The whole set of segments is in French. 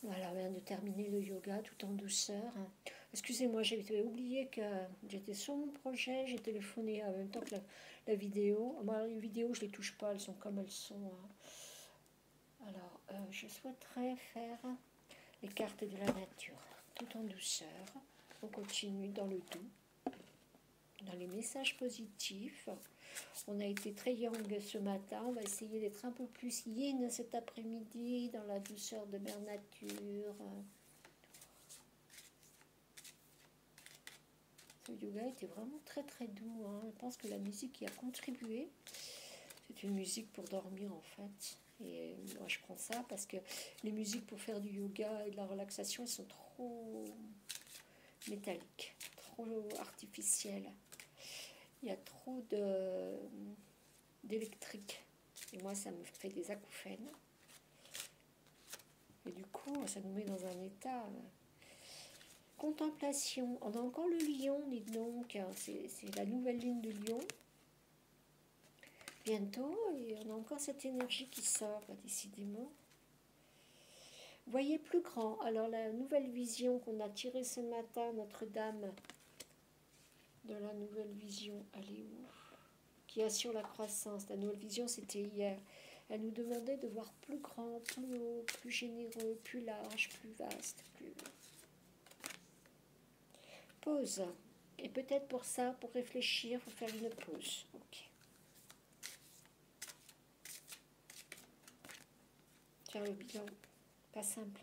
Voilà, on vient de terminer le yoga tout en douceur. Excusez-moi, j'avais oublié que j'étais sur mon projet, j'ai téléphoné en même temps que la vidéo. Moi, les vidéos, je les touche pas, elles sont comme elles sont, hein. Alors, je souhaiterais faire les cartes de la nature, tout en douceur. On continue dans le doux, dans les messages positifs. On a été très yang ce matin, on va essayer d'être un peu plus yin cet après-midi, dans la douceur de Mère Nature. Ce yoga était vraiment très très doux, hein. Je pense que la musique y a contribué. C'est une musique pour dormir en fait. Et moi je prends ça parce que les musiques pour faire du yoga et de la relaxation, elles sont trop métalliques, trop artificielles. Il y a trop d'électrique. Et moi ça me fait des acouphènes. Et du coup ça nous met dans un état... Contemplation. On a encore le lion, dites donc. C'est la nouvelle lune de lion. Bientôt, et on a encore cette énergie qui sort, décidément. Voyez plus grand. Alors, la nouvelle vision qu'on a tirée ce matin, Notre-Dame, de la nouvelle vision, elle est où? Qui assure la croissance. La nouvelle vision, c'était hier. Elle nous demandait de voir plus grand, plus haut, plus généreux, plus large, plus vaste, plus... Pause. Et peut-être pour ça, pour réfléchir, il faut faire une pause. Ok. Faire le bilan. Pas simple.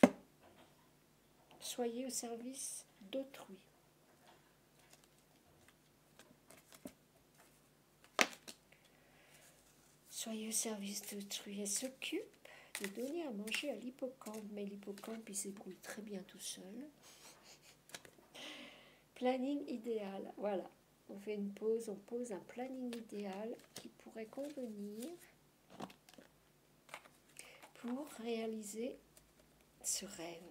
Hein. Soyez au service d'autrui. Soyez au service d'autrui. Elle s'occupe de donner à manger à l'hippocampe. Mais l'hippocampe, il s'ébrouille très bien tout seul. Planning idéal. Voilà. On fait une pause, on pose un planning idéal qui pourrait convenir pour réaliser ce rêve.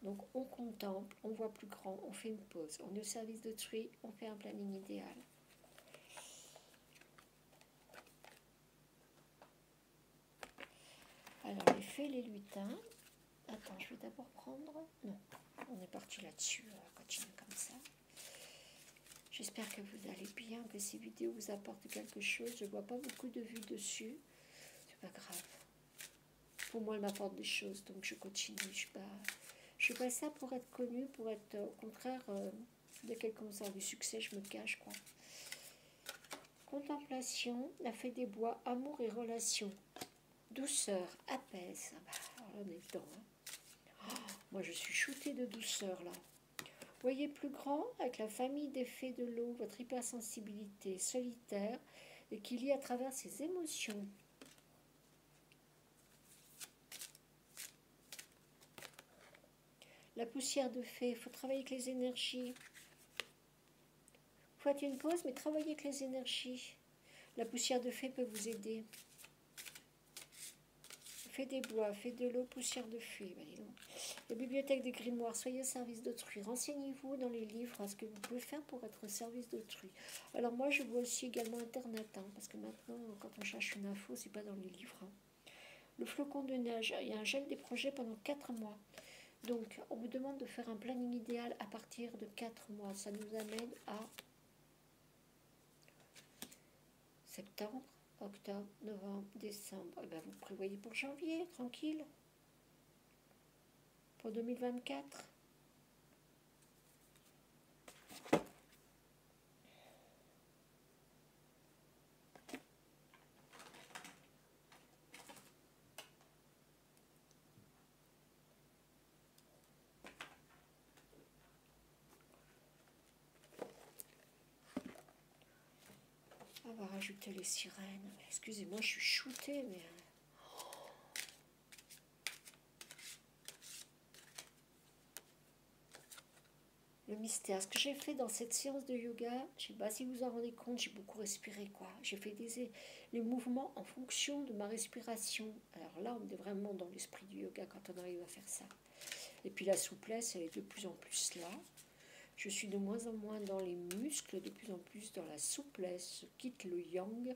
Donc on contemple, on voit plus grand, on fait une pause. On est au service d'autrui, on fait un planning idéal. Alors les fées, les lutins. Attends, je vais d'abord prendre... Non, on est parti là-dessus, on va continuer comme ça. J'espère que vous allez bien, que ces vidéos vous apportent quelque chose. Je ne vois pas beaucoup de vues dessus. C'est pas grave. Pour moi, elles m'apportent des choses, donc je continue. Je fais pas ça pour être connue, pour être... au contraire, dès qu'elle commence à avoir du succès, je me cache, quoi. Contemplation, la fée des bois, amour et relation. Douceur, apaise. Ah bah, alors là, on est dedans, hein. Moi, je suis shootée de douceur, là. Voyez plus grand avec la famille des fées de l'eau, votre hypersensibilité solitaire et qui lie à travers ses émotions. La poussière de fée, il faut travailler avec les énergies. Faites une pause, mais travaillez avec les énergies. La poussière de fée peut vous aider. Fée des bois, fée de l'eau, poussière de fée. La bibliothèque des grimoires, soyez au service d'autrui. Renseignez-vous dans les livres à ce que vous pouvez faire pour être au service d'autrui. Alors moi, je vois aussi également Internet, hein, parce que maintenant, quand on cherche une info, c'est pas dans les livres. Hein. Le flocon de neige, il y a un gel des projets pendant 4 mois. Donc, on vous demande de faire un planning idéal à partir de 4 mois. Ça nous amène à septembre, octobre, novembre, décembre. Et bien, vous prévoyez pour janvier, tranquille. Pour 2024. On va rajouter les sirènes. Excusez-moi, je suis shootée, mais... Le mystère. Ce que j'ai fait dans cette séance de yoga, je ne sais pas si vous en rendez compte, j'ai beaucoup respiré, quoi. J'ai fait les mouvements en fonction de ma respiration. Alors là, on est vraiment dans l'esprit du yoga quand on arrive à faire ça. Et puis la souplesse, elle est de plus en plus là. Je suis de moins en moins dans les muscles, de plus en plus dans la souplesse. Je quitte le yang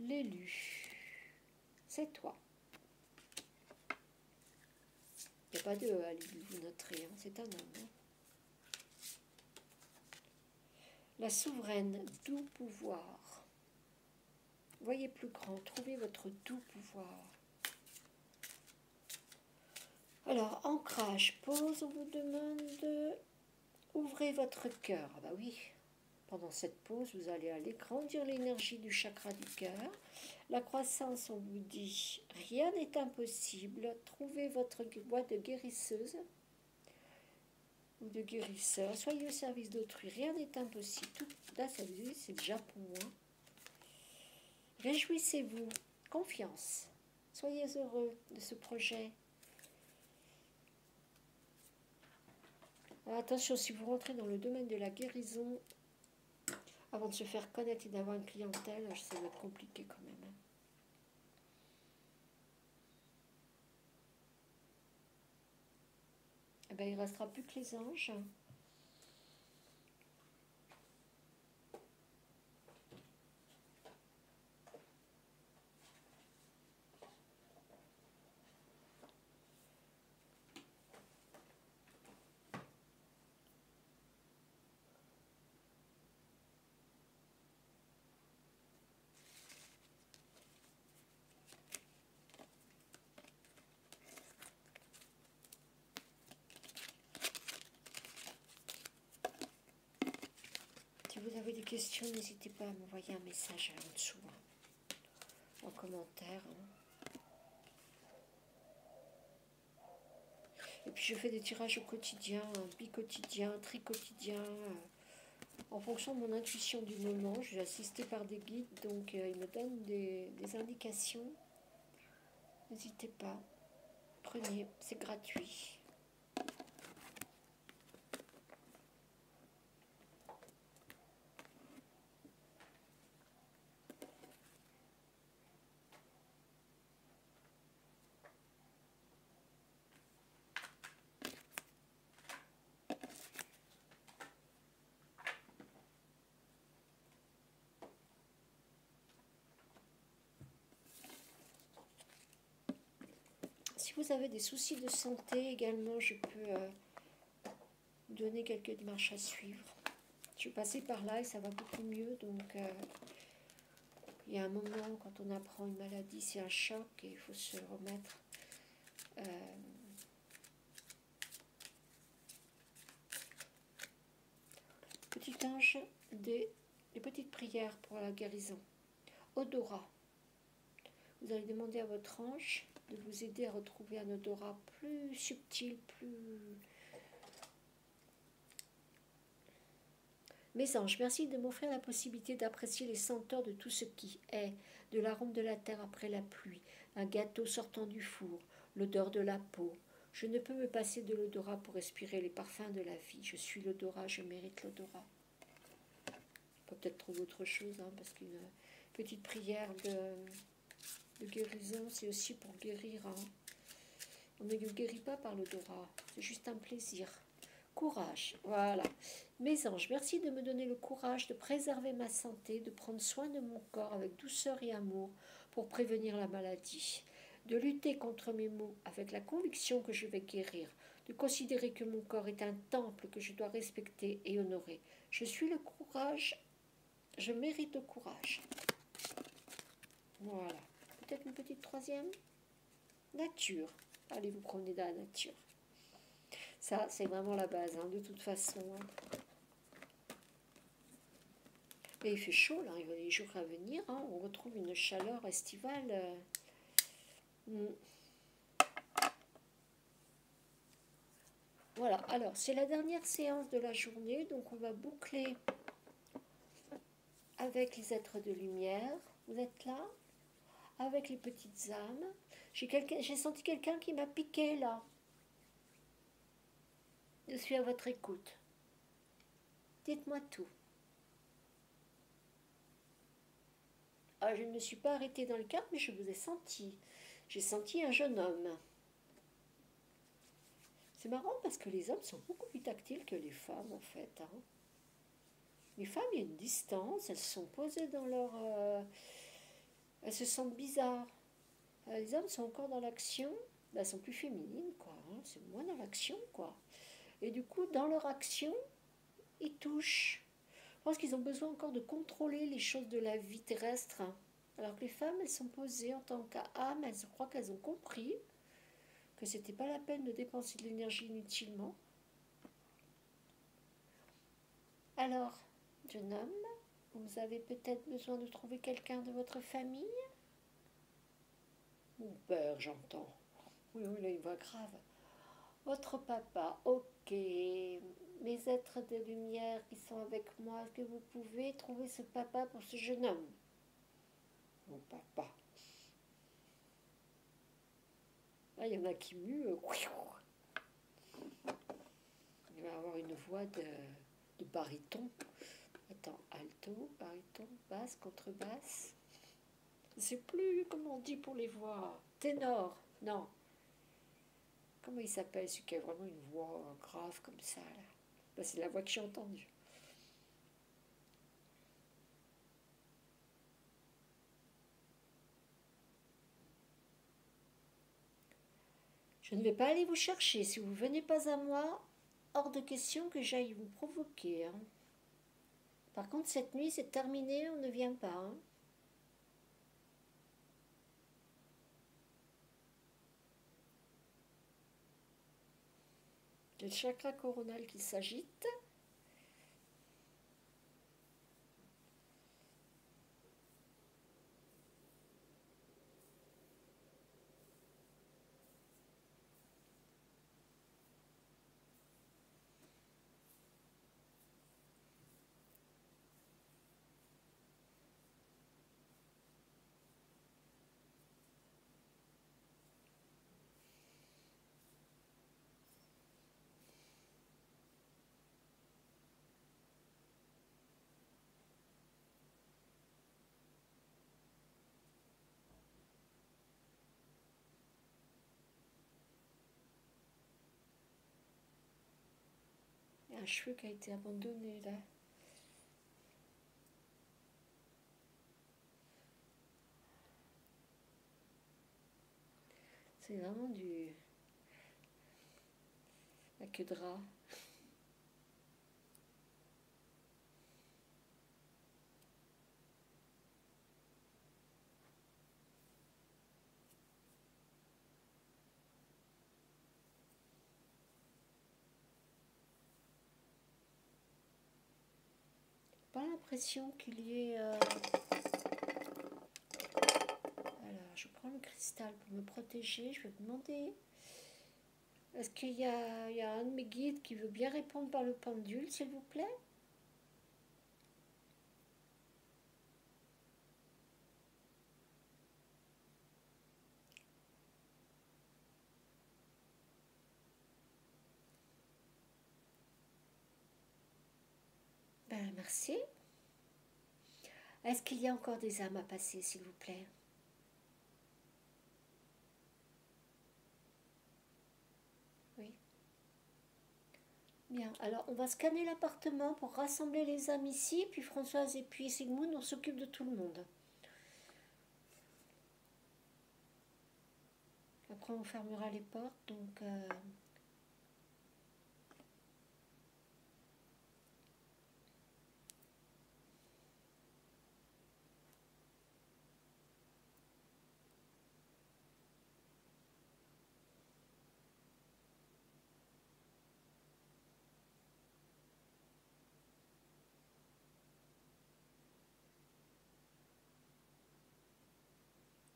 l'élu. C'est toi. Il n'y a pas de E à l'élu, vous noterez, hein, c'est un homme. Hein. La souveraine, doux pouvoir. Voyez plus grand, trouvez votre doux pouvoir. Alors, ancrage, pause, on vous demande, ouvrez votre cœur. Ah bah oui, pendant cette pause, vous allez aller grandir l'énergie du chakra du cœur. La croissance, on vous dit, rien n'est impossible. Trouvez votre voie de guérisseuse ou de guérisseur. Soyez au service d'autrui, rien n'est impossible. Tout, là, c'est déjà pour moi. Réjouissez-vous, confiance. Soyez heureux de ce projet. Alors, attention, si vous rentrez dans le domaine de la guérison, avant de se faire connaître et d'avoir une clientèle, ça va être compliqué quand même. Eh ben, il ne restera plus que les anges. Si vous avez des questions, n'hésitez pas à m'envoyer un message en dessous, hein, en commentaire. Hein. Et puis je fais des tirages au quotidien, bi-quotidien, tri-quotidien, en fonction de mon intuition du moment. Je suis assistée par des guides, donc ils me donnent des indications. N'hésitez pas, prenez, c'est gratuit. Si vous avez des soucis de santé également, je peux donner quelques démarches à suivre. Je suis passée par là et ça va beaucoup mieux. Donc, il y a un moment, quand on apprend une maladie, c'est un choc et il faut se remettre. Petit ange, des petites prières pour la guérison. Odorat. Vous allez demander à votre ange de vous aider à retrouver un odorat plus subtil, plus... Mes anges, merci de m'offrir la possibilité d'apprécier les senteurs de tout ce qui est, de l'arôme de la terre après la pluie, un gâteau sortant du four, l'odeur de la peau. Je ne peux me passer de l'odorat pour respirer les parfums de la vie. Je suis l'odorat, je mérite l'odorat. On peut peut-être trouver autre chose, hein, parce qu'une petite prière de guérison, c'est aussi pour guérir. Hein. On ne guérit pas par l'odorat, c'est juste un plaisir. Courage, voilà. Mes anges, merci de me donner le courage de préserver ma santé, de prendre soin de mon corps avec douceur et amour pour prévenir la maladie, de lutter contre mes maux avec la conviction que je vais guérir, de considérer que mon corps est un temple que je dois respecter et honorer. Je suis le courage, je mérite le courage. Voilà. Peut-être une petite troisième. Nature. Allez vous promener dans la nature. Ça, c'est vraiment la base, hein, de toute façon. Hein. Et il fait chaud, là, il y a les jours à venir. Hein, on retrouve une chaleur estivale. Voilà, alors, c'est la dernière séance de la journée. Donc, on va boucler avec les êtres de lumière. Vous êtes là? Avec les petites âmes. J'ai senti quelqu'un qui m'a piqué, là. Je suis à votre écoute. Dites-moi tout. Ah, je ne me suis pas arrêtée dans le cadre, mais je vous ai senti. J'ai senti un jeune homme. C'est marrant parce que les hommes sont beaucoup plus tactiles que les femmes, en fait. Hein. Les femmes, il y a une distance, elles sont posées dans leur... Elles se sentent bizarres. Les hommes sont encore dans l'action, ben, elles sont plus féminines, quoi. Hein, c'est moins dans l'action, quoi. Et du coup, dans leur action, ils touchent. Je pense qu'ils ont besoin encore de contrôler les choses de la vie terrestre. Hein. Alors que les femmes, elles sont posées en tant qu'âme, elles croient qu'elles ont compris que c'était pas la peine de dépenser de l'énergie inutilement. Alors, jeune homme, vous avez peut-être besoin de trouver quelqu'un de votre famille. Mon père, j'entends. Oui, oui, il a une voix grave. Votre papa, ok. Mes êtres de lumière qui sont avec moi, est-ce que vous pouvez trouver ce papa pour ce jeune homme? Mon papa. Ah, il y en a qui muent. Il va avoir une voix de baryton. Attends, alto, baryton, basse, contrebasse. Je ne sais plus comment on dit pour les voix. Ténor, non. Comment il s'appelle, celui qui a vraiment une voix grave comme ça là? Ben, c'est la voix que j'ai entendue. Je ne vais pas aller vous chercher. Si vous ne venez pas à moi, hors de question que j'aille vous provoquer. Hein. Par contre, cette nuit, c'est terminé, on ne vient pas. Hein. J'ai le chakra coronal qui s'agite. Il y a un cheveu qui a été abandonné là. C'est vraiment du... la queue de rat. Pas l'impression qu'il y ait... Alors, je prends le cristal pour me protéger. Je vais demander... Est-ce qu'il y a un de mes guides qui veut bien répondre par le pendule, s'il vous plaît? Ben, merci. Est-ce qu'il y a encore des âmes à passer, s'il vous plaît? Oui. Bien, alors on va scanner l'appartement pour rassembler les âmes ici, puis Françoise et puis Sigmund, on s'occupe de tout le monde. Après on fermera les portes, donc...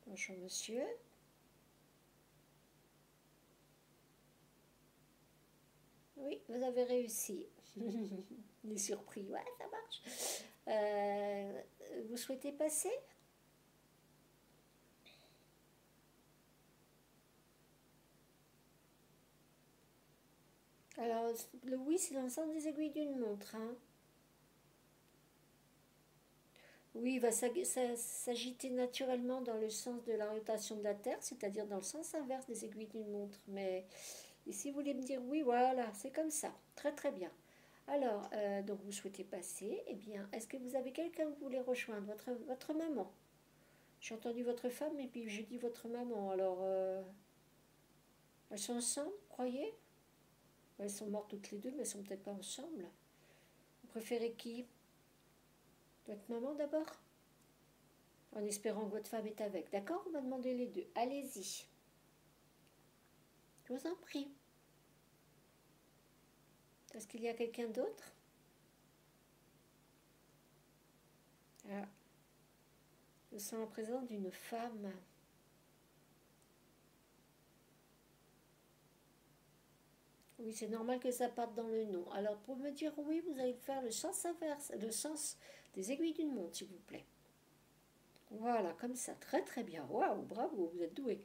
Bonjour monsieur. Oui, vous avez réussi. Il est surpris, ouais, ça marche. Vous souhaitez passer? Alors, le oui, c'est dans le sens des aiguilles d'une montre. Hein. Oui, il va s'agiter naturellement dans le sens de la rotation de la Terre, c'est-à-dire dans le sens inverse des aiguilles d'une montre. Mais et si vous voulez me dire oui, voilà, c'est comme ça. Très très bien. Alors, donc vous souhaitez passer. Eh bien, est-ce que vous avez quelqu'un que vous voulez rejoindre? Votre maman? J'ai entendu votre femme et puis j'ai dit votre maman. Alors, elles sont ensemble, croyez? Elles sont mortes toutes les deux, mais elles sont peut-être pas ensemble. Vous préférez qui? Votre maman d'abord? En espérant que votre femme est avec. D'accord? On va demander les deux. Allez-y. Je vous en prie. Est-ce qu'il y a quelqu'un d'autre? Ah, je sens la présence d'une femme. Oui, c'est normal que ça parte dans le nom. Alors, pour me dire oui, vous allez faire le sens inverse, le sens des aiguilles d'une montre, s'il vous plaît. Voilà, comme ça, très très bien. Waouh, bravo, vous êtes doué.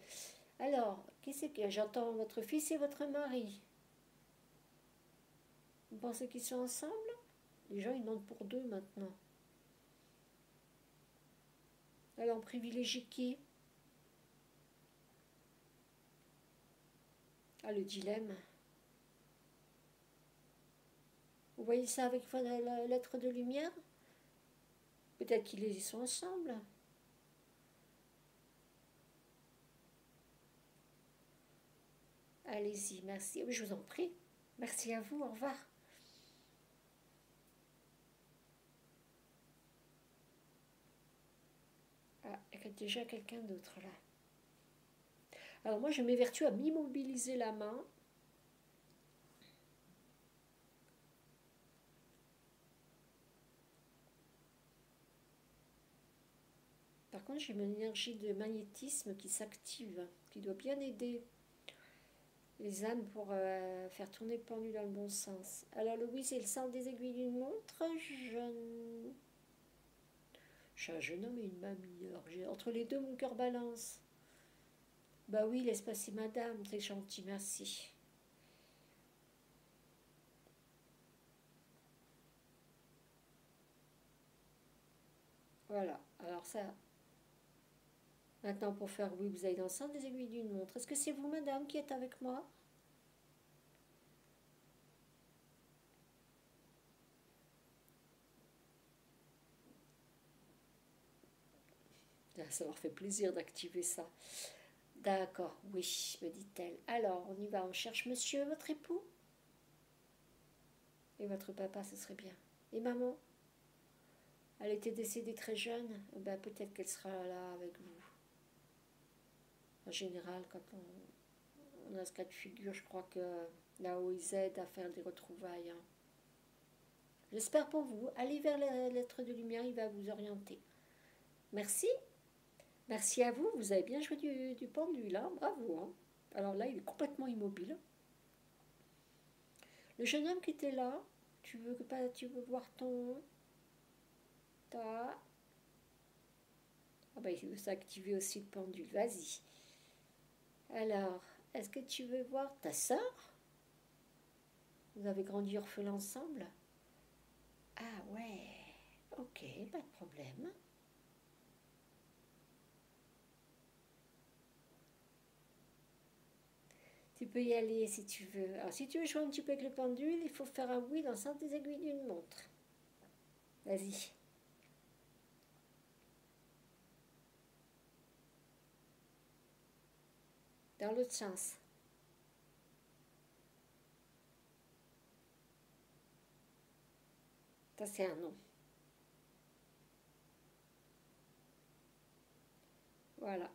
Alors, qui c'est que j'entends votre fils et votre mari? Vous pensez qu'ils sont ensemble? Les gens, ils demandent pour deux maintenant. Alors, on privilégie qui? Ah, le dilemme. Vous voyez ça avec la lettre de lumière? Peut-être qu'ils sont ensemble. Allez-y, merci. Oui, je vous en prie. Merci à vous, au revoir. Ah, il y a déjà quelqu'un d'autre là. Alors moi, je m'évertue à m'immobiliser la main. Par contre, j'ai une énergie de magnétisme qui s'active, qui doit bien aider les âmes pour faire tourner le pendule dans le bon sens. Alors le oui, c'est le sens des aiguilles d'une montre. Je suis un jeune homme et une mamie. Alors entre les deux, mon cœur balance. Bah oui, laisse passer madame, c'est gentil, merci. Voilà, alors ça. Maintenant, pour faire oui, vous avez dans le sens des aiguilles d'une montre. Est-ce que c'est vous, madame, qui êtes avec moi? Ça leur fait plaisir d'activer ça. D'accord, oui, me dit-elle. Alors, on y va, on cherche monsieur, votre époux? Et votre papa, ce serait bien. Et maman? Elle était décédée très jeune. Ben, peut-être qu'elle sera là avec vous. En général, quand on a ce cas de figure, je crois que là-haut, ils aident à faire des retrouvailles. Hein. J'espère pour vous. Allez vers la lettre de lumière, il va vous orienter. Merci. Merci à vous. Vous avez bien joué du pendule. Hein. Bravo. Hein. Alors là, il est complètement immobile. Le jeune homme qui était là, tu veux voir ton... Ta... Ah bah, il veut s'activer aussi le pendule. Vas-y. Alors, est-ce que tu veux voir ta sœur? Vous avez grandi orphelin ensemble? Ah ouais. Ok, pas de problème. Tu peux y aller si tu veux. Alors, si tu veux jouer un petit peu avec le pendule, il faut faire un oui dans le sens des aiguilles d'une montre. Vas-y. Dans l'autre sens. Ça, c'est un non. Voilà.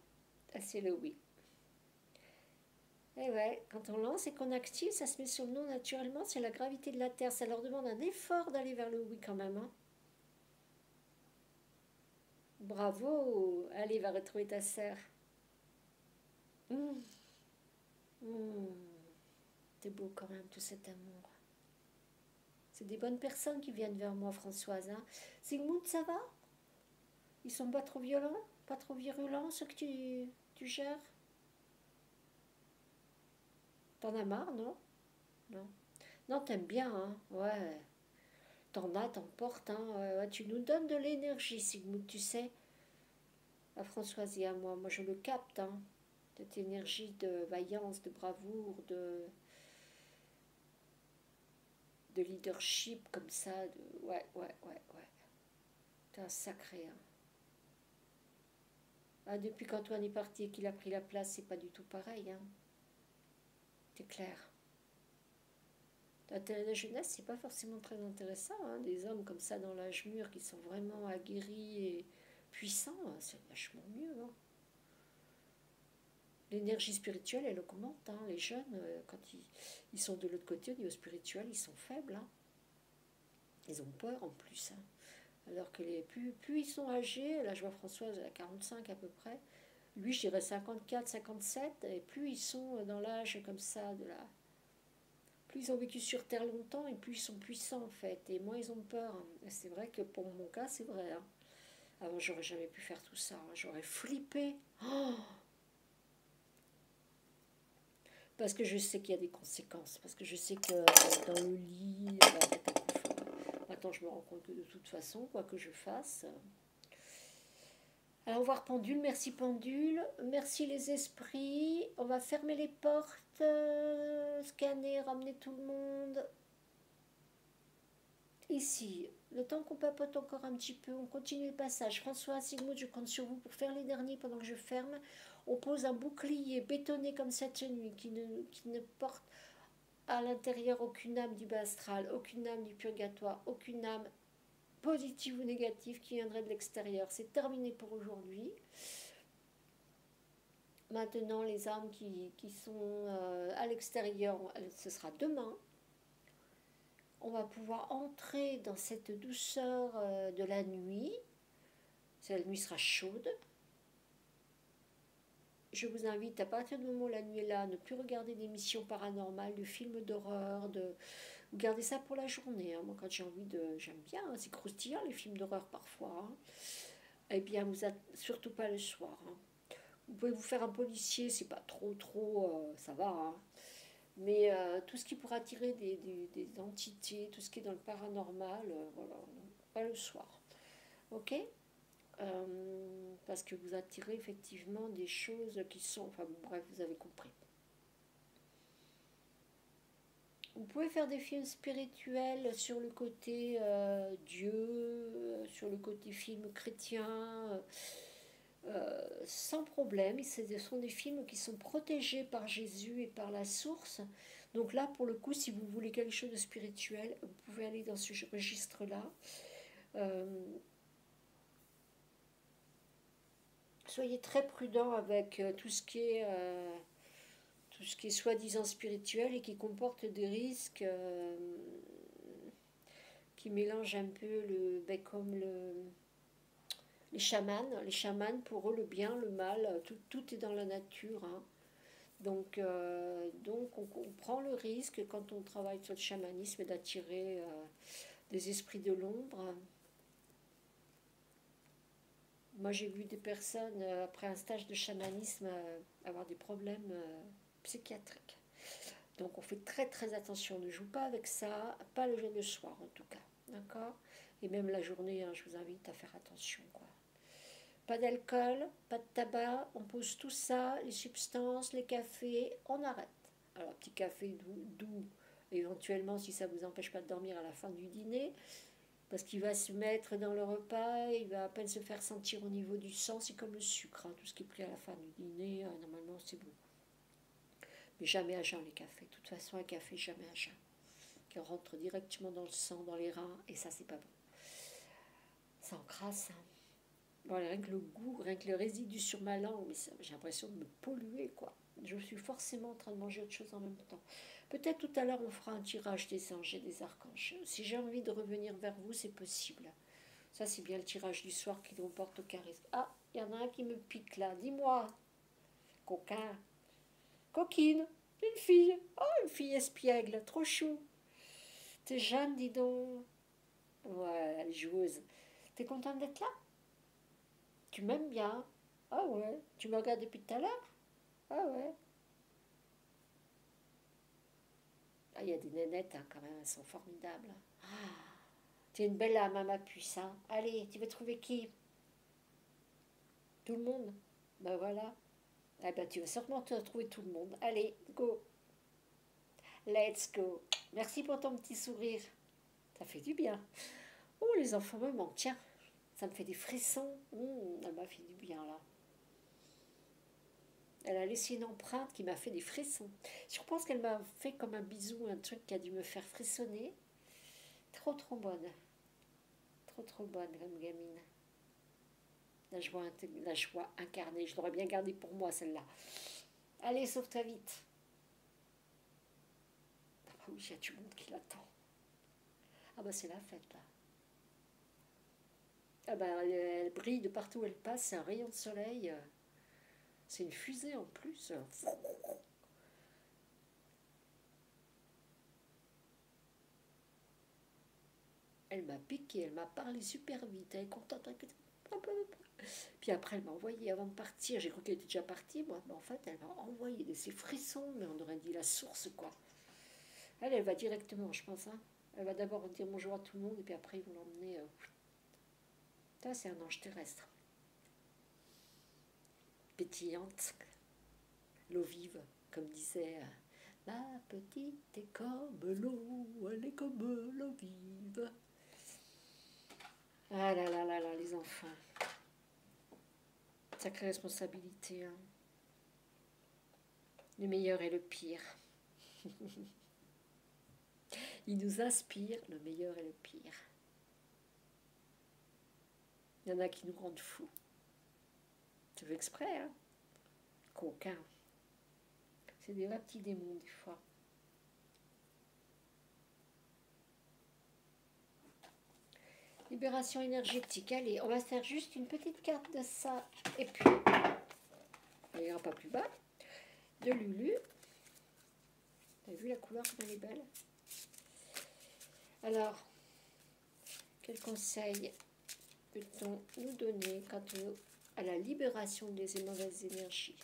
Ça, c'est le oui. Et ouais, quand on lance et qu'on active, ça se met sur le non naturellement. C'est la gravité de la Terre. Ça leur demande un effort d'aller vers le oui quand même. Hein. Bravo. Allez, va retrouver ta sœur. Mmh. Mmh. C'est beau quand même, tout cet amour. C'est des bonnes personnes qui viennent vers moi, Françoise. Hein. Sigmund, ça va? Ils sont pas trop violents? Pas trop virulents, ceux que tu gères? T'en as marre, non? Non. Non, t'aimes bien, hein? Ouais. T'en as, t'en portes, hein? Ouais, tu nous donnes de l'énergie, Sigmund, tu sais. À Françoise et à moi, moi je le capte, hein. Cette énergie de vaillance, de bravoure, de leadership comme ça. Ouais. T'es un sacré, hein. Ah, depuis qu'Antoine est parti et qu'il a pris la place, c'est pas du tout pareil. Hein. C'est clair. La jeunesse, c'est pas forcément très intéressant. Hein. Des hommes comme ça dans l'âge mûr qui sont vraiment aguerris et puissants, hein, c'est vachement mieux. Hein. L'énergie spirituelle, elle augmente. Hein. Les jeunes, quand ils sont de l'autre côté, au niveau spirituel, ils sont faibles. Hein. Ils ont peur en plus. Hein. Alors que plus ils sont âgés, là je vois Françoise, elle a 45 à peu près, lui je dirais 54, 57, et plus ils sont dans l'âge comme ça, plus ils ont vécu sur Terre longtemps, et plus ils sont puissants en fait, et moins ils ont peur. Et c'est vrai que pour mon cas, c'est vrai. Hein. Avant, j'aurais jamais pu faire tout ça. Hein. J'aurais flippé. Oh, parce que je sais qu'il y a des conséquences. Parce que je sais que dans le lit, maintenant je me rends compte que de toute façon, quoi que je fasse. Alors, au revoir pendule, merci pendule, merci les esprits. On va fermer les portes, scanner, ramener tout le monde. Ici, le temps qu'on papote encore un petit peu, on continue le passage. François, Sigmund, je compte sur vous pour faire les derniers pendant que je ferme. On pose un bouclier bétonné comme cette nuit qui ne porte à l'intérieur aucune âme du bas astral, aucune âme du purgatoire, aucune âme positive ou négative qui viendrait de l'extérieur. C'est terminé pour aujourd'hui. Maintenant, les âmes qui sont à l'extérieur, ce sera demain. On va pouvoir entrer dans cette douceur de la nuit. La nuit sera chaude. Je vous invite, à partir du moment où la nuit est là, à ne plus regarder d'émissions paranormales, de films d'horreur, de garder ça pour la journée. Hein. Moi, quand j'ai envie de... J'aime bien, hein, c'est croustillant les films d'horreur parfois. Hein. Eh bien, surtout pas le soir. Hein. Vous pouvez vous faire un policier, c'est pas trop, ça va. Hein. Mais tout ce qui pourra attirer des entités, tout ce qui est dans le paranormal, voilà, pas le soir. Ok. Parce que vous attirez effectivement des choses qui sont... Enfin bref, vous avez compris. Vous pouvez faire des films spirituels sur le côté Dieu, sur le côté film chrétien, sans problème. Ce sont des films qui sont protégés par Jésus et par la source. Donc là, pour le coup, si vous voulez quelque chose de spirituel, vous pouvez aller dans ce registre-là. Euh, Soyez très prudent avec tout ce qui est soi-disant spirituel et qui comporte des risques qui mélangent un peu comme les chamans. Les chamans, pour eux, le bien, le mal, tout est dans la nature. Hein. Donc on prend le risque, quand on travaille sur le chamanisme, d'attirer des esprits de l'ombre. Moi, j'ai vu des personnes, après un stage de chamanisme, avoir des problèmes psychiatriques. Donc, on fait très très attention. On ne joue pas avec ça, pas le soir en tout cas. D'accord. Et même la journée, hein, je vous invite à faire attention. Quoi. Pas d'alcool, pas de tabac, on pose tout ça, les substances, les cafés, on arrête. Alors, petit café doux, éventuellement, si ça ne vous empêche pas de dormir à la fin du dîner. Parce qu'il va se mettre dans le repas, il va à peine se faire sentir au niveau du sang, c'est comme le sucre, hein, tout ce qui est pris à la fin du dîner, normalement c'est bon. Mais jamais à jeun les cafés, de toute façon un café jamais à jeun, qui rentre directement dans le sang, dans les reins, et ça c'est pas bon. Ça encrasse, hein. Voilà, rien que le goût, rien que le résidu sur ma langue, mais j'ai l'impression de me polluer quoi. Je suis forcément en train de manger autre chose en même temps. Peut-être tout à l'heure on fera un tirage des anges et des archanges. Si j'ai envie de revenir vers vous, c'est possible. Ça, c'est bien le tirage du soir qui nous porte au charisme. Ah, il y en a un qui me pique là. Dis-moi, coquin, coquine, une fille. Oh, une fille espiègle, trop chou. T'es jeune, dis donc. Ouais, elle est joueuse. T'es contente d'être là? Tu m'aimes bien? Ah ouais. Tu me regardes depuis tout à l'heure? Ah ouais. Ah, il y a des nénettes, hein, quand même, elles sont formidables. Ah, t'es une belle âme à ma puce, hein. Allez, tu veux trouver qui? Tout le monde? Ben voilà. Eh ben, tu vas sûrement te retrouver tout le monde. Allez, go. Let's go. Merci pour ton petit sourire. Ça fait du bien. Oh, les enfants me manquent. Tiens, ça me fait des frissons. Elle m'a fait du bien, là. Elle a laissé une empreinte qui m'a fait des frissons. Je pense qu'elle m'a fait comme un bisou, un truc qui a dû me faire frissonner. Trop trop bonne. Trop trop bonne comme gamine. La joie incarnée. Je l'aurais bien gardée pour moi celle-là. Allez, sauve-toi vite. Ah bah oui, il y a tout le monde qui l'attend. Ah bah c'est la fête là. Ah bah elle brille de partout où elle passe, c'est un rayon de soleil. C'est une fusée en plus. Elle m'a piqué, elle m'a parlé super vite, elle est contente. Puis après, elle m'a envoyé avant de partir. J'ai cru qu'elle était déjà partie, moi. Mais en fait, elle m'a envoyé de ces frissons, mais on aurait dit la source, quoi. Elle va directement, je pense. Hein. Elle va d'abord dire bonjour à tout le monde, et puis après, ils vont l'emmener. Ça, c'est un ange terrestre. Pétillante, l'eau vive, comme disait ma petite est comme l'eau, elle est comme l'eau vive. Ah là là là là, les enfants. Sacrée responsabilité. Hein. Le meilleur et le pire. Il nous inspire le meilleur et le pire. Il y en a qui nous rendent fous. C'est fait exprès, hein. Coquin. C'est des vrais petits démons, des fois. Libération énergétique. Allez, on va faire juste une petite carte de ça. Et puis, on ira pas plus bas. De Lulu. Vous avez vu la couleur comme elle est belle? Alors, quel conseil peut-on nous donner quant à la libération des mauvaises énergies?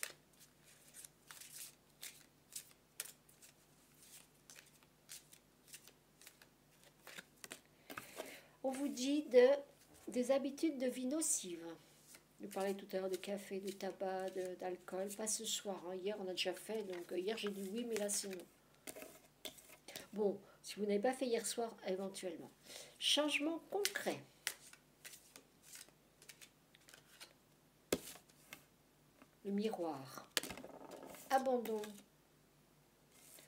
On vous dit des habitudes de vie nocives. Je parlais tout à l'heure de café, de tabac, d'alcool. Pas ce soir. Hein. Hier, on a déjà fait. Donc, hier, j'ai dit oui, mais là, c'est non. Bon, si vous n'avez pas fait hier soir, éventuellement. Changement concret. Le miroir. Abandon.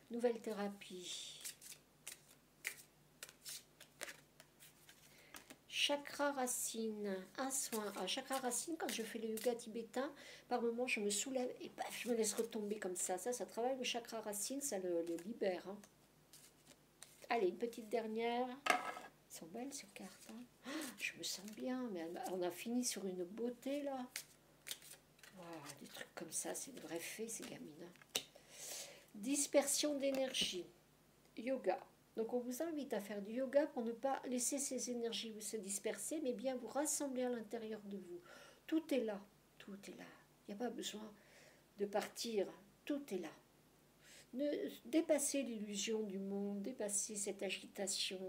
Nouvelle thérapie. Chakra racine, un soin. Ah, chakra racine, quand je fais le yoga tibétain, par moment je me soulève et paf, je me laisse retomber comme ça. Ça travaille le chakra racine, ça le libère. Hein. Allez, une petite dernière. Elles sont belles ces cartes. Hein. Oh, je me sens bien, mais on a fini sur une beauté là. Wow, des trucs comme ça, c'est de vrai fait ces gamines. Hein. Dispersion d'énergie. Yoga. Donc on vous invite à faire du yoga pour ne pas laisser ces énergies se disperser, mais bien vous rassembler à l'intérieur de vous. Tout est là, tout est là. Il n'y a pas besoin de partir, tout est là. Dépasser l'illusion du monde, dépasser cette agitation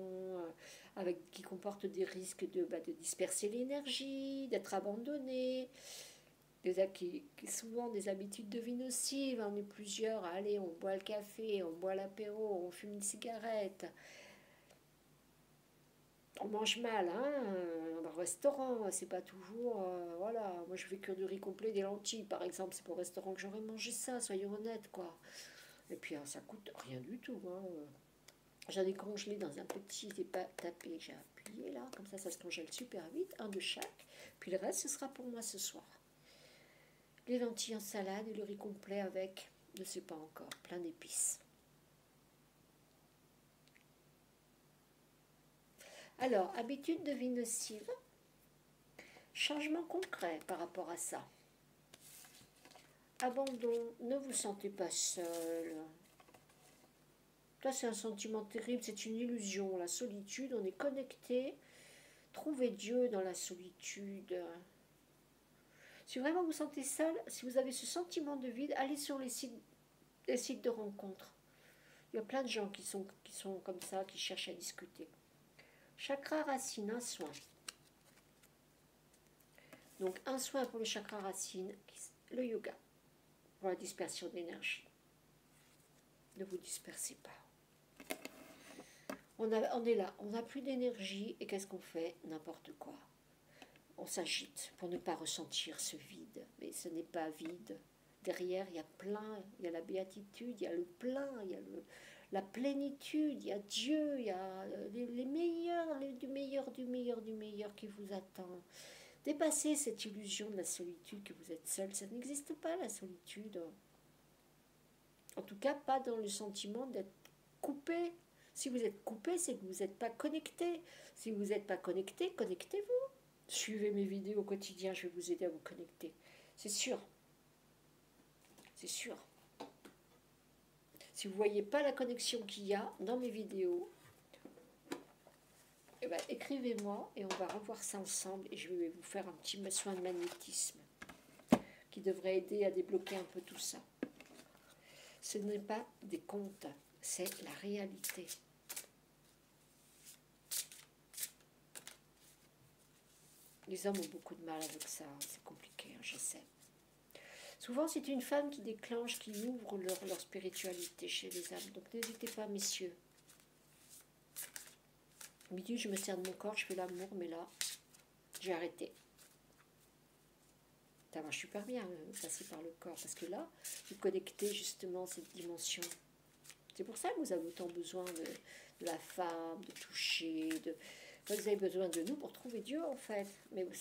qui comporte des risques de disperser l'énergie, d'être abandonné, qui souvent des habitudes de vie nocives. On est plusieurs, allez, on boit le café, on boit l'apéro, on fume une cigarette, on mange mal, hein, au restaurant, c'est pas toujours, voilà, moi je fais cure du riz complet, des lentilles par exemple, c'est pour le restaurant que j'aurais mangé ça, soyons honnêtes, quoi. Et puis ça coûte rien du tout, hein. J'en ai congelé dans un petit tapé, j'ai appuyé là, comme ça se congèle super vite, un de chaque, puis le reste ce sera pour moi ce soir. Les lentilles en salade et le riz complet avec, je ne sais pas encore, plein d'épices. Alors, habitude de vie nocive, changement concret par rapport à ça. Abandon, ne vous sentez pas seul. Ça, c'est un sentiment terrible, c'est une illusion. La solitude, on est connecté. Trouvez Dieu dans la solitude. Si vraiment vous vous sentez seul, si vous avez ce sentiment de vide, allez sur les sites de rencontres. Il y a plein de gens qui sont comme ça, qui cherchent à discuter. Chakra racine, un soin. Donc un soin pour le chakra racine, le yoga, pour la dispersion d'énergie. Ne vous dispersez pas. On est là, on n'a plus d'énergie et qu'est-ce qu'on fait? N'importe quoi. On s'agite pour ne pas ressentir ce vide. Mais ce n'est pas vide. derrière, il y a plein, il y a la béatitude, il y a le plein, il y a la plénitude, il y a Dieu, il y a les meilleurs, du meilleur, du meilleur, du meilleur qui vous attend. Dépassez cette illusion de la solitude, que vous êtes seul. Ça n'existe pas, la solitude. En tout cas, pas dans le sentiment d'être coupé. Si vous êtes coupé, c'est que vous n'êtes pas connecté. Si vous n'êtes pas connecté, connectez-vous. Suivez mes vidéos au quotidien, je vais vous aider à vous connecter. C'est sûr. C'est sûr. Si vous ne voyez pas la connexion qu'il y a dans mes vidéos, eh ben, écrivez-moi et on va revoir ça ensemble et je vais vous faire un petit soin de magnétisme qui devrait aider à débloquer un peu tout ça. Ce n'est pas des contes, c'est la réalité. Les hommes ont beaucoup de mal avec ça, c'est compliqué, hein, je sais. Souvent, c'est une femme qui déclenche, qui ouvre leur spiritualité chez les hommes. Donc n'hésitez pas, messieurs. Midi, je me sers de mon corps, je fais l'amour, mais là, j'ai arrêté. Ça marche super bien, passer par le corps, parce que là, vous connectez justement cette dimension. C'est pour ça que vous avez autant besoin de la femme, de toucher, vous avez besoin de nous pour trouver Dieu, en fait. Mais vous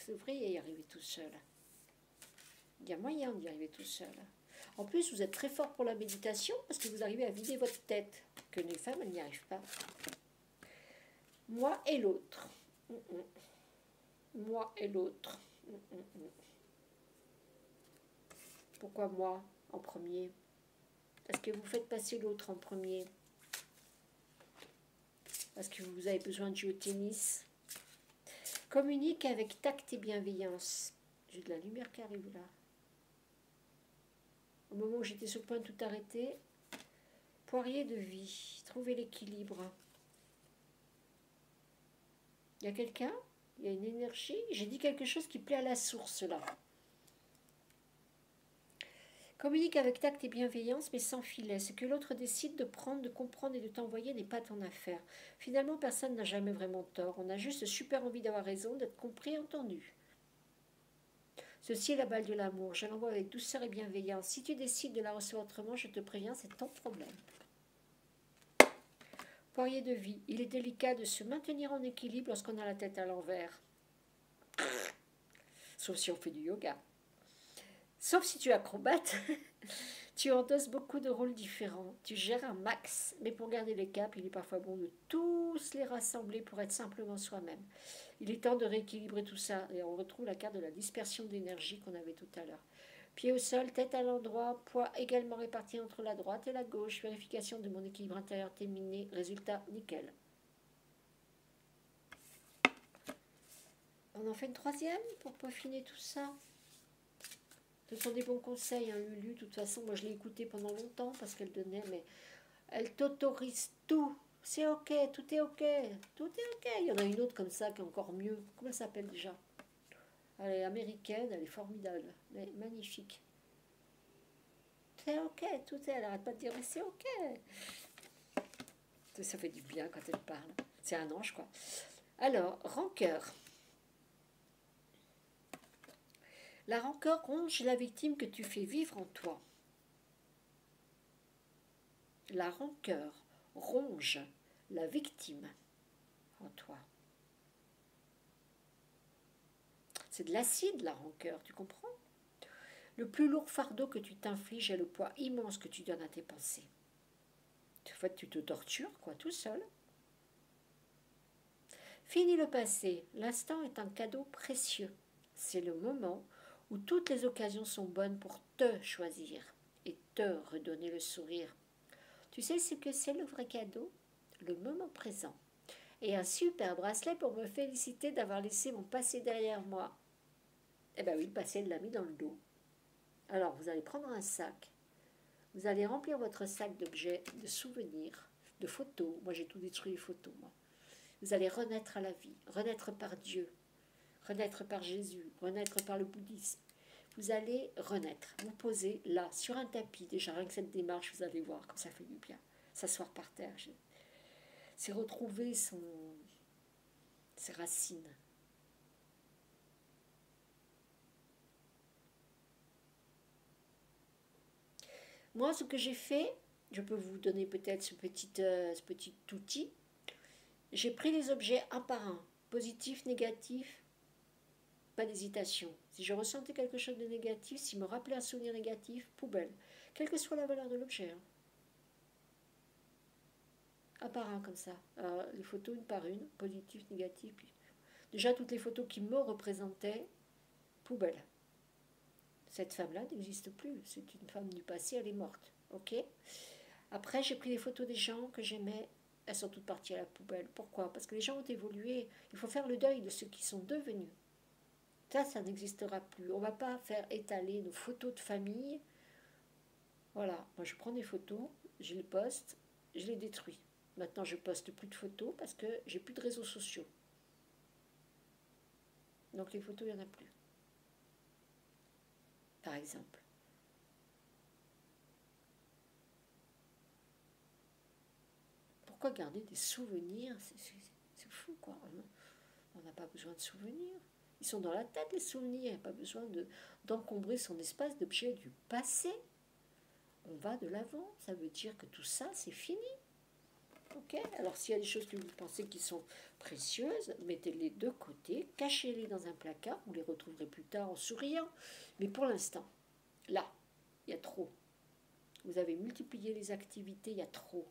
devriez y arriver tout seul. Il y a moyen d'y arriver tout seul. En plus, vous êtes très fort pour la méditation parce que vous arrivez à vider votre tête. Que les femmes, elles n'y arrivent pas. Moi et l'autre. Moi et l'autre. Pourquoi moi en premier? Parce que vous faites passer l'autre en premier. Parce que vous avez besoin de jouer au tennis. Communique avec tact et bienveillance. J'ai de la lumière qui arrive là. Au moment où j'étais sur le point de tout arrêter, poirier de vie, trouvez l'équilibre. Il y a quelqu'un? Il y a une énergie? J'ai dit quelque chose qui plaît à la source là. Communique avec tact et bienveillance, mais sans filet. Ce que l'autre décide de prendre, de comprendre et de t'envoyer n'est pas ton affaire. Finalement, personne n'a jamais vraiment tort. On a juste super envie d'avoir raison, d'être compris et entendu. Ceci est la balle de l'amour. Je l'envoie avec douceur et bienveillance. Si tu décides de la recevoir autrement, je te préviens, c'est ton problème. Poirier de vie. Il est délicat de se maintenir en équilibre lorsqu'on a la tête à l'envers. Sauf si on fait du yoga. Sauf si tu es acrobate. Tu endosses beaucoup de rôles différents. Tu gères un max. Mais pour garder les caps, il est parfois bon de tous les rassembler pour être simplement soi-même. Il est temps de rééquilibrer tout ça. Et on retrouve la carte de la dispersion d'énergie qu'on avait tout à l'heure. Pied au sol, tête à l'endroit, poids également réparti entre la droite et la gauche. Vérification de mon équilibre intérieur terminé. Résultat, nickel. On en fait une troisième pour peaufiner tout ça. Ce sont des bons conseils, hein, Lulu. De toute façon, moi je l'ai écouté pendant longtemps parce qu'elle donnait, mais elle t'autorise tout. C'est ok, tout est ok. Tout est ok. Il y en a une autre comme ça qui est encore mieux. Comment elle s'appelle déjà? Elle est américaine, elle est formidable, elle est magnifique. C'est ok, tout est. Elle n'arrête pas de dire, mais c'est ok. Ça fait du bien quand elle parle. C'est un ange, quoi. Alors, rancœur. La rancœur ronge la victime que tu fais vivre en toi. La rancœur ronge la victime en toi. C'est de l'acide, la rancœur, tu comprends? Le plus lourd fardeau que tu t'infliges est le poids immense que tu donnes à tes pensées. En fait, tu te tortures, quoi, tout seul. Fini le passé. L'instant est un cadeau précieux. C'est le moment où toutes les occasions sont bonnes pour te choisir et te redonner le sourire. Tu sais ce que c'est le vrai cadeau? Le moment présent. Et un super bracelet pour me féliciter d'avoir laissé mon passé derrière moi. Eh bien oui, le passé, elle l'a mis dans le dos. Alors, vous allez prendre un sac. Vous allez remplir votre sac d'objets, de souvenirs, de photos. Moi, j'ai tout détruit, les photos, moi. Vous allez renaître à la vie, renaître par Dieu, renaître par Jésus, renaître par le bouddhisme. Vous allez renaître, vous posez là, sur un tapis. Déjà, rien que cette démarche, vous allez voir comme ça fait du bien. S'asseoir par terre. C'est retrouver ses racines. Moi, ce que j'ai fait, je peux vous donner peut-être ce petit outil. J'ai pris les objets un par un, positif, négatif, pas d'hésitation. Si je ressentais quelque chose de négatif, s'il me rappelait un souvenir négatif, poubelle. Quelle que soit la valeur de l'objet. Hein. Un par un comme ça. Alors, les photos une par une, positif, négatif. Déjà, toutes les photos qui me représentaient, poubelle. Cette femme-là n'existe plus. C'est une femme du passé, elle est morte. Ok. Après, j'ai pris les photos des gens que j'aimais. Elles sont toutes parties à la poubelle. Pourquoi? Parce que les gens ont évolué. Il faut faire le deuil de ceux qui sont devenus. Ça n'existera plus. On ne va pas faire étaler nos photos de famille. Voilà. Moi, je prends des photos, je les poste, je les détruis. Maintenant, je poste plus de photos parce que j'ai plus de réseaux sociaux. Donc, les photos, il n'y en a plus. Par exemple. Pourquoi garder des souvenirs? C'est fou, quoi. On n'a pas besoin de souvenirs. Ils sont dans la tête, les souvenirs. Il n'y a pas besoin d'encombrer son espace d'objets du passé. On va de l'avant. Ça veut dire que tout ça, c'est fini. Ok. Alors, s'il y a des choses que vous pensez qui sont précieuses, mettez-les de côté, cachez-les dans un placard. Vous les retrouverez plus tard en souriant. Mais pour l'instant, là, il y a trop. Vous avez multiplié les activités, il y a trop.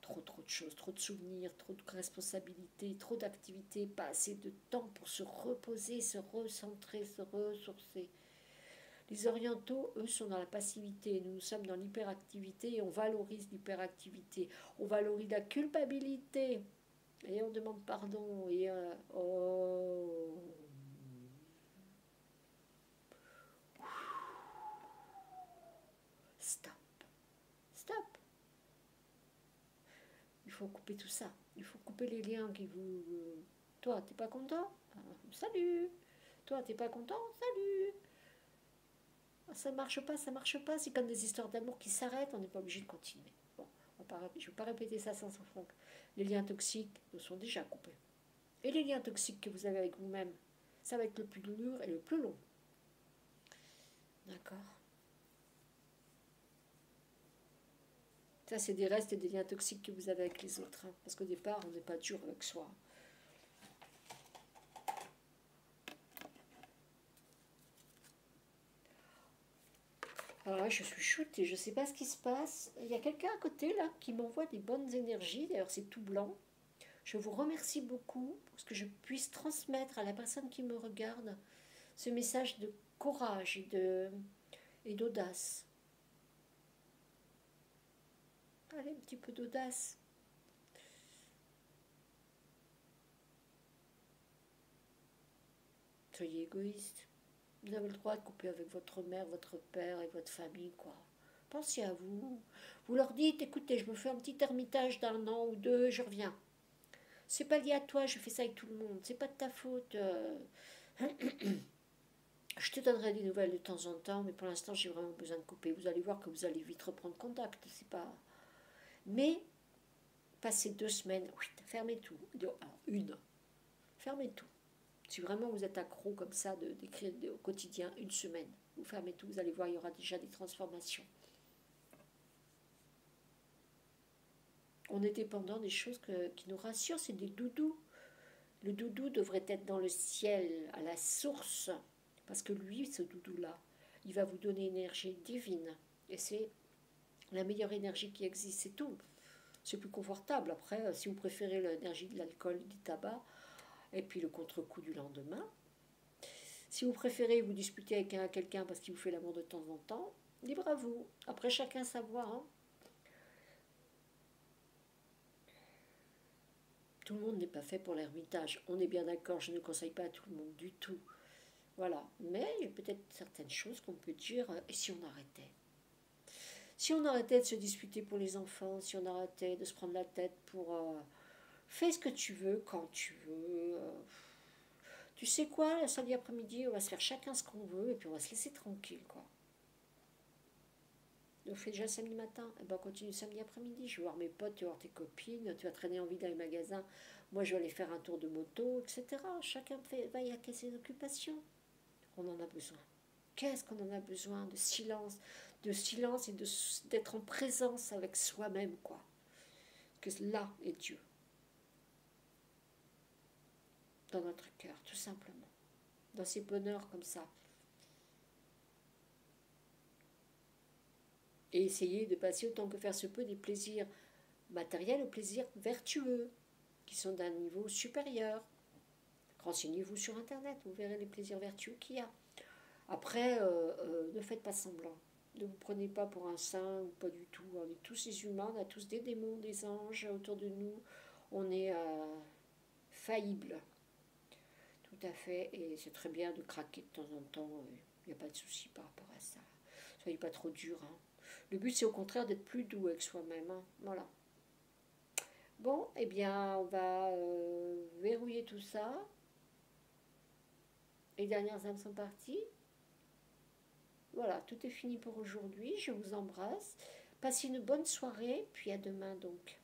Trop de choses, trop de souvenirs, trop de responsabilités, trop d'activités, pas assez de temps pour se reposer, se recentrer, se ressourcer. Les orientaux, eux, sont dans la passivité, nous sommes dans l'hyperactivité et on valorise l'hyperactivité, on valorise la culpabilité et on demande pardon et stop, stop. Il faut couper tout ça. Il faut couper les liens qui vous... Toi, t'es pas content? Salut. Toi, t'es pas content? Salut. Ça marche pas, ça marche pas. C'est comme des histoires d'amour qui s'arrêtent. On n'est pas obligé de continuer. Bon, je ne vais pas répéter ça sans fond. Les liens toxiques nous sont déjà coupés. Et les liens toxiques que vous avez avec vous-même, ça va être le plus dur et le plus long. D'accord? Ça, c'est des restes et des liens toxiques que vous avez avec les autres. Hein, parce qu'au départ, on n'est pas dur avec soi. Alors là, je suis shootée, je ne sais pas ce qui se passe. Il y a quelqu'un à côté, là, qui m'envoie des bonnes énergies. D'ailleurs, c'est tout blanc. Je vous remercie beaucoup pour que je puisse transmettre à la personne qui me regarde ce message de courage et d'audace. Allez, un petit peu d'audace. Soyez égoïste. Vous avez le droit de couper avec votre mère, votre père et votre famille, quoi. Pensez à vous. Vous leur dites, écoutez, je me fais un petit ermitage d'un an ou deux, je reviens. C'est pas lié à toi, je fais ça avec tout le monde. C'est pas de ta faute. Je te donnerai des nouvelles de temps en temps, mais pour l'instant, j'ai vraiment besoin de couper. Vous allez voir que vous allez vite reprendre contact. C'est pas. Mais passez 2 semaines, oui, fermez tout. Alors, une. Fermez tout. Si vraiment vous êtes accro comme ça d'écrire au quotidien, 1 semaine, vous fermez tout, vous allez voir, il y aura déjà des transformations. On est dépendant des choses qui nous rassurent, c'est des doudous. Le doudou devrait être dans le ciel, à la source, parce que lui, ce doudou-là, il va vous donner une énergie divine. Et c'est la meilleure énergie qui existe, c'est tout. C'est plus confortable. Après, si vous préférez l'énergie de l'alcool, du tabac, et puis le contre-coup du lendemain, si vous préférez vous disputer avec quelqu'un parce qu'il vous fait l'amour de temps en temps, libre à vous. Après, chacun sa voix. Hein. Tout le monde n'est pas fait pour l'ermitage. On est bien d'accord, je ne conseille pas à tout le monde du tout. Voilà. Mais il y a peut-être certaines choses qu'on peut dire, et si on arrêtait? Si on arrêtait de se disputer pour les enfants, si on arrêtait de se prendre la tête pour... fais ce que tu veux, quand tu veux. Tu sais quoi, le samedi après-midi, on va se faire chacun ce qu'on veut, et puis on va se laisser tranquille, quoi. On fait déjà samedi matin, et ben on continue samedi après-midi. Je vais voir mes potes, tu vas voir tes copines, tu vas traîner en ville dans les magasins. Moi, je vais aller faire un tour de moto, etc. Chacun va y avoir ses occupations. On en a besoin. Qu'est-ce qu'on en a besoin? De silence, de silence et d'être en présence avec soi-même, quoi. Que là est Dieu, dans notre cœur, tout simplement. Dans ces bonheurs comme ça. Et essayer de passer autant que faire se peut des plaisirs matériels aux plaisirs vertueux, qui sont d'un niveau supérieur. Renseignez-vous sur Internet, vous verrez les plaisirs vertueux qu'il y a. Après, ne faites pas semblant. Ne vous prenez pas pour un saint ou pas du tout. On est tous des humains, on a tous des démons, des anges autour de nous. On est faillibles. Tout à fait. Et c'est très bien de craquer de temps en temps. Il n'y a pas de souci par rapport à ça. Soyez pas trop dur. Hein. Le but, c'est au contraire d'être plus doux avec soi-même. Hein. Voilà. Bon, eh bien, on va verrouiller tout ça. Les dernières âmes sont parties. Voilà, tout est fini pour aujourd'hui. Je vous embrasse. Passez une bonne soirée, puis à demain donc.